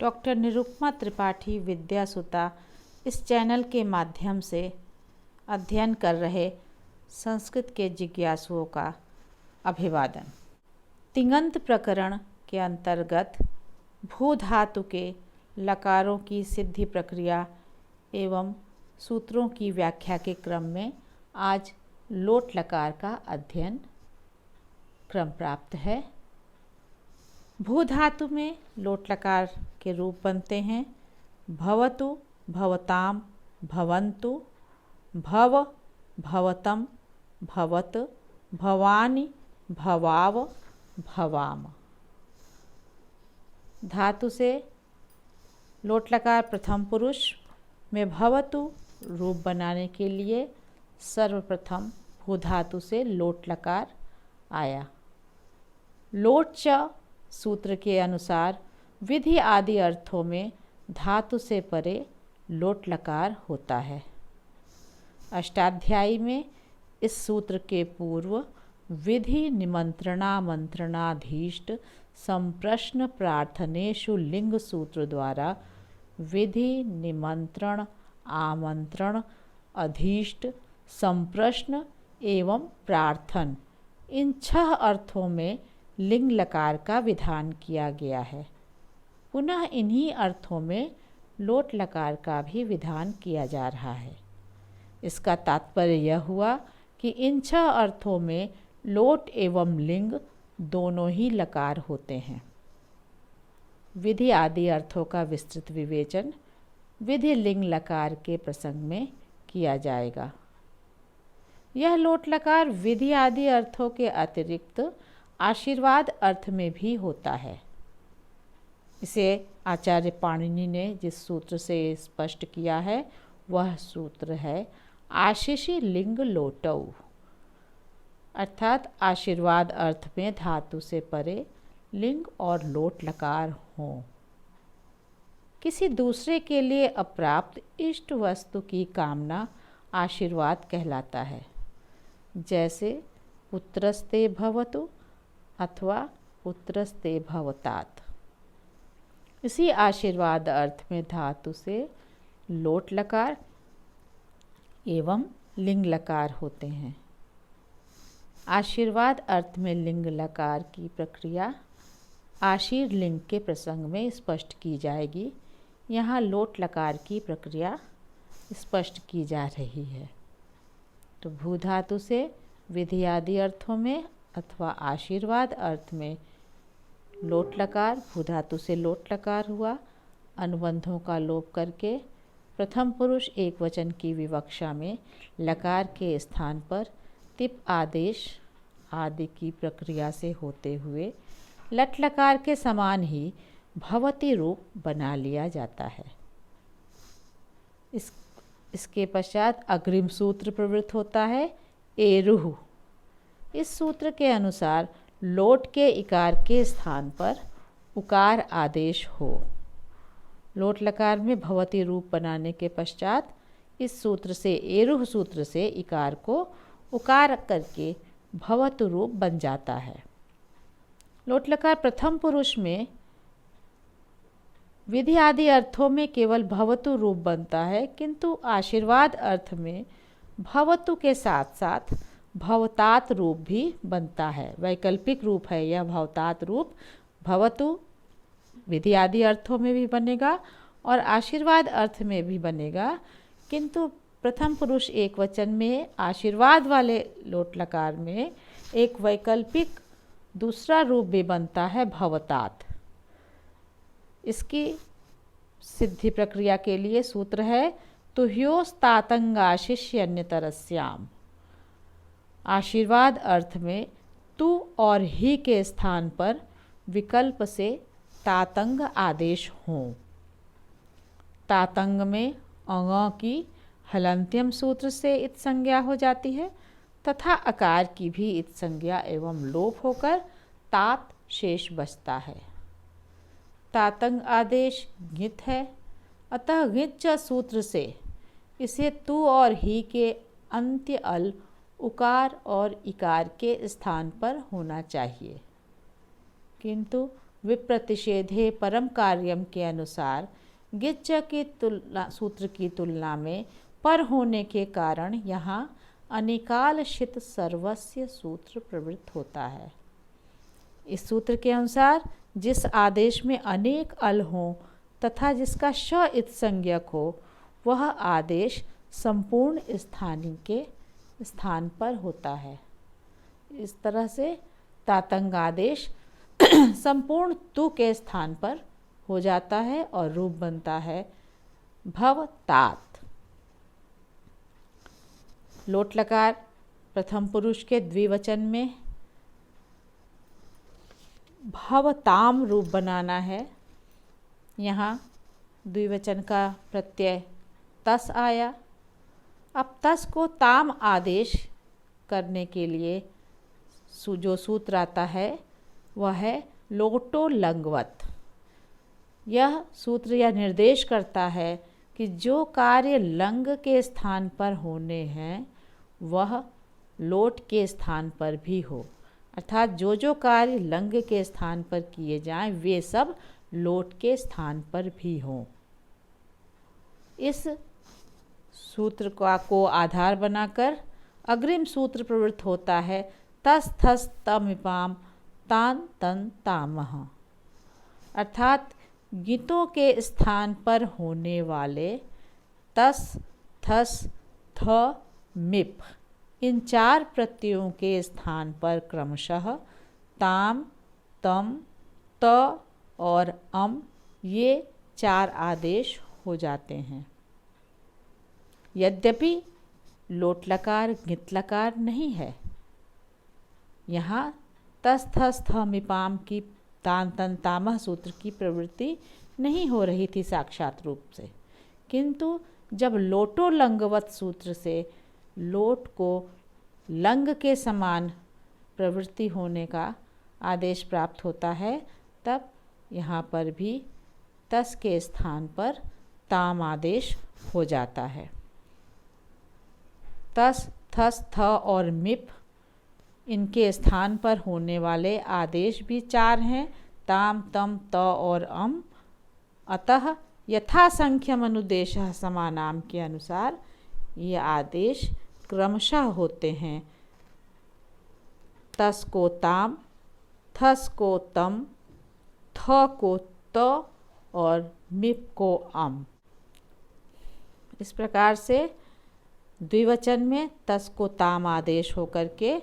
Doctor Nirupama Tripathi विद्यासुता इस channel के माध्यम से अध्ययन कर रहे संस्कृत के जिज्ञासुओं का अभिवादन। तिङन्त प्रकरण के अंतर्गत भू धातु के लकारों की सिद्धि प्रक्रिया एवं सूत्रों की व्याख्या के क्रम में आज लोट लकार का अध्ययन क्रम प्राप्त है। भू धातु में लोट लकार के रूप बनते हैं भवतु, भवताम, भवन्तु, भव, भवतम, भवत, भवानि, भवाव, भवाम। धातु से लोट लकार प्रथम पुरुष में भवतु रूप बनाने के लिए सर्वप्रथम भू धातु से लोट लकार आया। लोट च सूत्र के अनुसार विधि आदि अर्थों में धातु से परे लोट लकार होता है। अष्टाध्यायी में इस सूत्र के पूर्व विधि निमंत्रणामंत्रणाधीष्ट संप्रश्न प्रार्थनेषु लिंग सूत्र द्वारा विधि निमंत्रण आमंत्रण अधीष्ट संप्रश्न एवं प्रार्थन इन 6 अर्थों में लिंग लकार का विधान किया गया है। पुनः इन्हीं अर्थों में लोट लकार का भी विधान किया जा रहा है। इसका तात्पर्य यह हुआ कि इन 6 अर्थों में लोट एवं लिंग दोनों ही लकार होते हैं। विधि आदि अर्थों का विस्तृत विवेचन विधि लिंग लकार के प्रसंग में किया जाएगा। यह लोट लकार विधि आदि अर्थों के अतिरिक्त आशीर्वाद अर्थ में भी होता है। इसे आचार्य पाणिनि ने जिस सूत्र से स्पष्ट किया है वह सूत्र है आशीषि लिंग लोटौ, अर्थात आशीर्वाद अर्थ में धातु से परे लिंग और लोट लकार हों। किसी दूसरे के लिए अप्राप्त इष्ट वस्तु की कामना आशीर्वाद कहलाता है, जैसे पुत्रस्ते भवतु अथवा पुत्रस्ते भवतात। इसी आशीर्वाद अर्थ में धातु से लोट लकार एवं लिंग लकार होते हैं। आशीर्वाद अर्थ में लिंग लकार की प्रक्रिया आशीर लिंग के प्रसंग में स्पष्ट की जाएगी। यहाँ लोट लकार की प्रक्रिया स्पष्ट की जा रही है। तो भू धातु से विधि आदि अर्थों में अथवा आशीर्वाद अर्थ में लोट लकार, भू धातु से लोट लकार हुआ। अनुबंधों का लोप करके प्रथम पुरुष एक वचन की विवक्षा में लकार के स्थान पर तिप आदेश आदि की प्रक्रिया से होते हुए लट लकार के समान ही भवति रूप बना लिया जाता है। इसके पश्चात अग्रिम सूत्र प्रवृत्त होता है एरुः। इस सूत्र के अनुसार लोट के इकार के स्थान पर उकार आदेश हो। लोट लकार में भवति रूप बनाने के पश्चात इस सूत्र से एरुः सूत्र से इकार को उकार करके भवतु रूप बन जाता है। लोट लकार प्रथम पुरुष में विधि आदि अर्थों में केवल भवतु रूप बनता है, किंतु आशीर्वाद अर्थ में भवतु के साथ साथ भवतात रूप भी बनता है। वैकल्पिक रूप है यह भवतात रूप। भवतु विधि आदि अर्थों में भी बनेगा और आशीर्वाद अर्थ में भी बनेगा, किंतु प्रथम पुरुष एक वचन में आशीर्वाद वाले लोट लकार में एक वैकल्पिक दूसरा रूप भी बनता है भवतात। इसकी सिद्धि प्रक्रिया के लिए सूत्र है तुह्योस्तातंगाशिष्यन्यतरस्याम। आशीर्वाद अर्थ में तु और ही के स्थान पर विकल्प से तातंग आदेश हों। तातंग में अंग की हलंत्यम सूत्र से इत संज्ञा हो जाती है तथा अकार की भी इत संज्ञा एवं लोप होकर तात शेष बचता है। तातंग आदेश ङित है, अतः ङित च सूत्र से इसे तु और ही के अंत्य अल उकार और इकार के स्थान पर होना चाहिए, किंतु विप्रतिषेधे परम कार्यम के अनुसार गिच्च के सूत्र की तुलना में पर होने के कारण यहाँ अनिकालशित सर्वस्य सूत्र प्रवृत्त होता है। इस सूत्र के अनुसार जिस आदेश में अनेक अल हों तथा जिसका श इत संज्ञक हो, वह आदेश संपूर्ण स्थानी के स्थान पर होता है। इस तरह से तातंग आदेश संपूर्ण तु के स्थान पर हो जाता है और रूप बनता है भव तात। लोट लकार प्रथम पुरुष के द्विवचन में भवताम रूप बनाना है। यहाँ द्विवचन का प्रत्यय तस आया। अब तस को ताम आदेश करने के लिए जो सूत्र आता है वह है लोटो लंगवत। यह सूत्र यह निर्देश करता है कि जो कार्य लंग के स्थान पर होने हैं वह लोट के स्थान पर भी हो, अर्थात जो जो कार्य लंग के स्थान पर किए जाएं वे सब लोट के स्थान पर भी हों। इस सूत्र को आधार बनाकर अग्रिम सूत्र प्रवृत्त होता है तस थस तमिपाम तान तन तामह, अर्थात गितों के स्थान पर होने वाले तस थस थ मिप इन चार प्रत्ययों के स्थान पर क्रमशः ताम तम त और अम ये चार आदेश हो जाते हैं। यद्यपि लोट लकार गित लकार नहीं है। यहाँ तस थस थ मिपाम की तान तन तामह सूत्र की प्रवृत्ति नहीं हो रही थी साक्षात रूप से, किंतु जब लोटो लंगवत सूत्र से लोट को लंग के समान प्रवृत्ति होने का आदेश प्राप्त होता है, तब यहाँ पर भी तस के स्थान पर ताम आदेश हो जाता है। तस थस थ और मिप इनके स्थान पर होने वाले आदेश भी चार हैं, ताम तम त और अम। अतः यथासंख्यम अनुदेश समानाम के अनुसार ये आदेश क्रमशः होते हैं। तस को ताम, थस को तम, थ को त और मिप को अम। इस प्रकार से द्विवचन में तस को ताम आदेश होकर के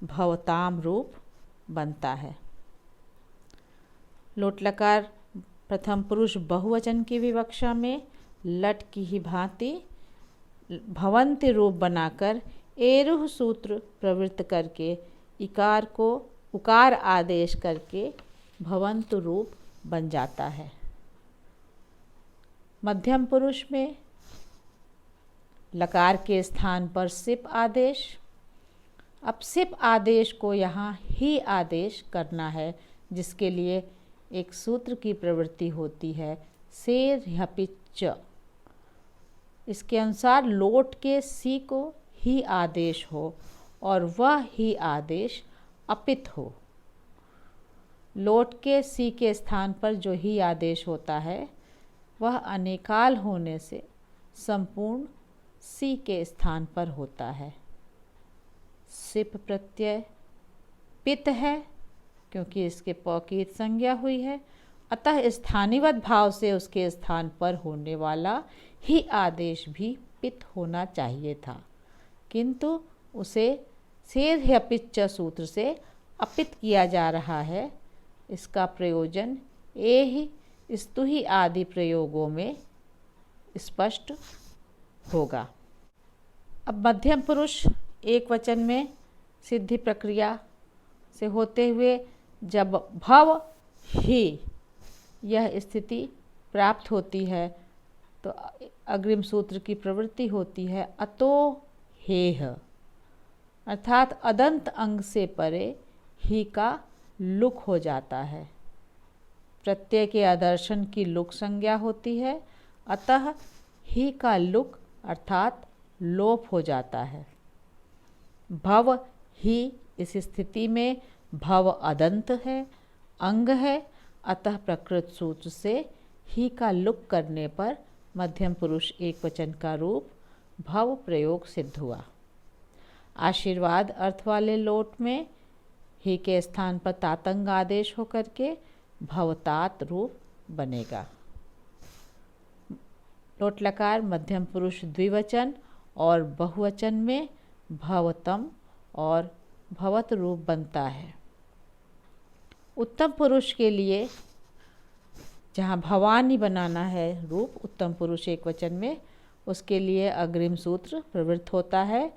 भवताम रूप बनता है। लोट लकार प्रथम पुरुष बहुवचन की विवक्षा में लट की ही भांति भवंति रूप बनाकर एरुह सूत्र प्रवृत्त करके इकार को उकार आदेश करके भवंत रूप बन जाता है। मध्यम पुरुष में लकार के स्थान पर सिप आदेश। अब सिप आदेश को यहाँ ही आदेश करना है, जिसके लिए एक सूत्र की प्रवृत्ति होती है सेर ह्यपिच। इसके अनुसार लोट के सी को ही आदेश हो और वह ही आदेश अपित हो। लोट के सी के स्थान पर जो ही आदेश होता है वह अनेकाल होने से संपूर्ण सी के स्थान पर होता है। सिप प्रत्यय पित है क्योंकि इसके प की संज्ञा हुई है, अतः स्थानिवत भाव से उसके स्थान पर होने वाला ही आदेश भी पित होना चाहिए था, किंतु उसे सेर्ह्यपिच्च सूत्र से अपित किया जा रहा है। इसका प्रयोजन एहि स्तुहि आदि प्रयोगों में स्पष्ट होगा। अब मध्यम पुरुष एक वचन में सिद्धि प्रक्रिया से होते हुए जब भव ही यह स्थिति प्राप्त होती है तो अग्रिम सूत्र की प्रवृत्ति होती है अतो हेह, अर्थात अदंत अंग से परे ही का लुक हो जाता है। प्रत्यय के आदर्शन की लुक संज्ञा होती है, अतः ही का लुक अर्थात लोप हो जाता है। भव ही इस स्थिति में भव अदंत है, अंग है, अतः प्रकृत सूत्र से ही का लुक करने पर मध्यम पुरुष एकवचन का रूप भव प्रयोग सिद्ध हुआ। आशीर्वाद अर्थ वाले लोट में ही के स्थान पर तातंग आदेश होकर के भवतात रूप बनेगा। लोट लकार मध्यम पुरुष द्विवचन और बहुवचन में भवतम और भवत रूप बनता है। उत्तम पुरुष के लिए जहाँ भवानी बनाना है रूप उत्तम पुरुष एकवचन में, उसके लिए अग्रिम सूत्र प्रवृत्त होता है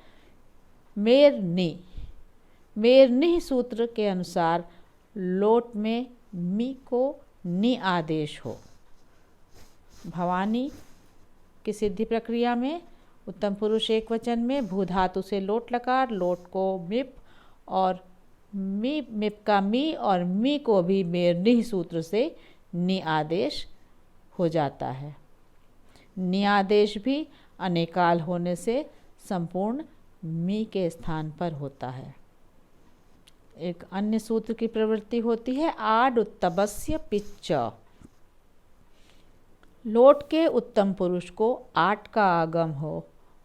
मेरनी। मेरनी सूत्र के अनुसार लोट में मी को नि आदेश हो। भवानी की सिद्धि प्रक्रिया में उत्तम पुरुष एकवचन में भू धातु से लोट लकार, लोट को मिप और मिप का मी और मी को भी मेरनी सूत्र से नि आदेश हो जाता है। नि आदेश भी अनेकाल होने से संपूर्ण मी के स्थान पर होता है। एक अन्य सूत्र की प्रवृत्ति होती है आड उत्तबस्य पिच्च। लोट के उत्तम पुरुष को आट का आगम हो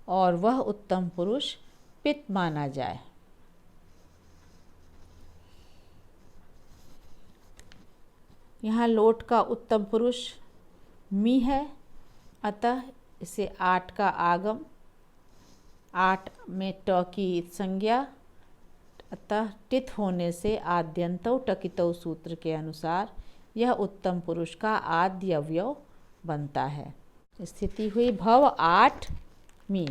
और वह उत्तम पुरुष पित्त माना जाए। यहाँ लोट का उत्तम पुरुष मी है, अतः इसे आट का आगम, आट में ट की संज्ञा, अतः टित होने से आद्यंतौ टकितौ सूत्र के अनुसार यह उत्तम पुरुष का आद्य अवयव बनता है। स्थिति हुई भव आठ मी।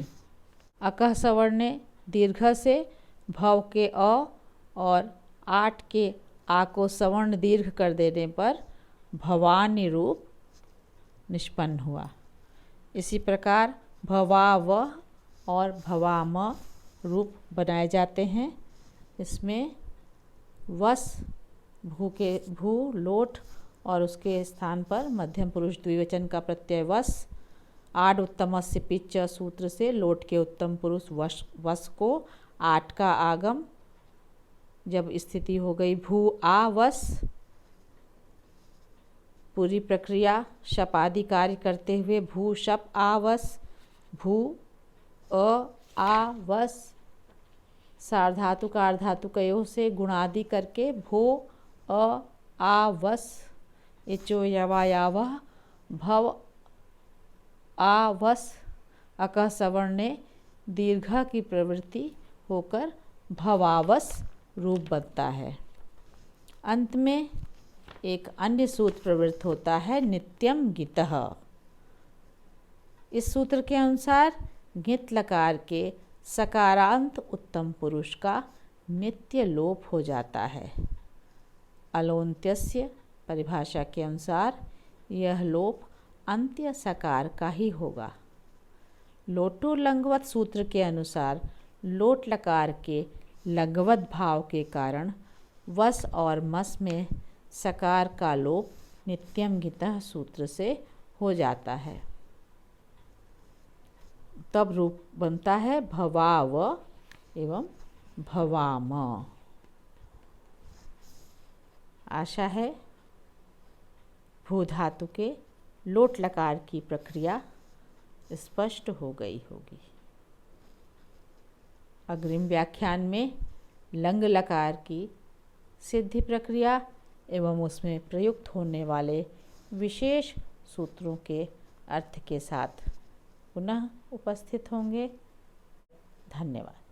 अकह सवर्ण दीर्घ से भव के अ और आठ के आ को सवर्ण दीर्घ कर देने पर भवानी रूप निष्पन्न हुआ। इसी प्रकार भवाव और भवाम रूप बनाए जाते हैं। इसमें वस भू लोट और उसके स्थान पर मध्यम पुरुष द्विवचन का प्रत्यय वस, आड उत्तमस्य पिच्च सूत्र से लोट के उत्तम पुरुष वस को आठ का आगम, जब स्थिति हो गई भू आ वस, पूरी प्रक्रिया शप आदि कार्य करते हुए भू शप आ वस, भू अ आ वस, सार्वधातु का अर्धातुकयों से गुणादि करके भो अ आ वस, इचो यवा यावह भव आ वस, अकह सवर्ण दीर्घ की प्रवृत्ति होकर भवावस रूप बनता है। अंत में एक अन्य सूत्र प्रवृत्त होता है नित्यम गितः। इस सूत्र के अनुसार गित लकार के सकारांत उत्तम पुरुष का नित्य लोप हो जाता है। अलोन्त्यस्य परिभाषा के अनुसार यह लोप अंत्य सकार का ही होगा। लोटो लंगवत सूत्र के अनुसार लोट लकार के लंगवत भाव के कारण वस और मस में सकार का लोप नित्यम गितः सूत्र से हो जाता है। तब रूप बनता है भवाव एवं भवाम। आशा है भू धातु के लोट लकार की प्रक्रिया स्पष्ट हो गई होगी। अग्रिम व्याख्यान में लंग लकार की सिद्धि प्रक्रिया एवं उसमें प्रयुक्त होने वाले विशेष सूत्रों के अर्थ के साथ पुनः उपस्थित होंगे। धन्यवाद।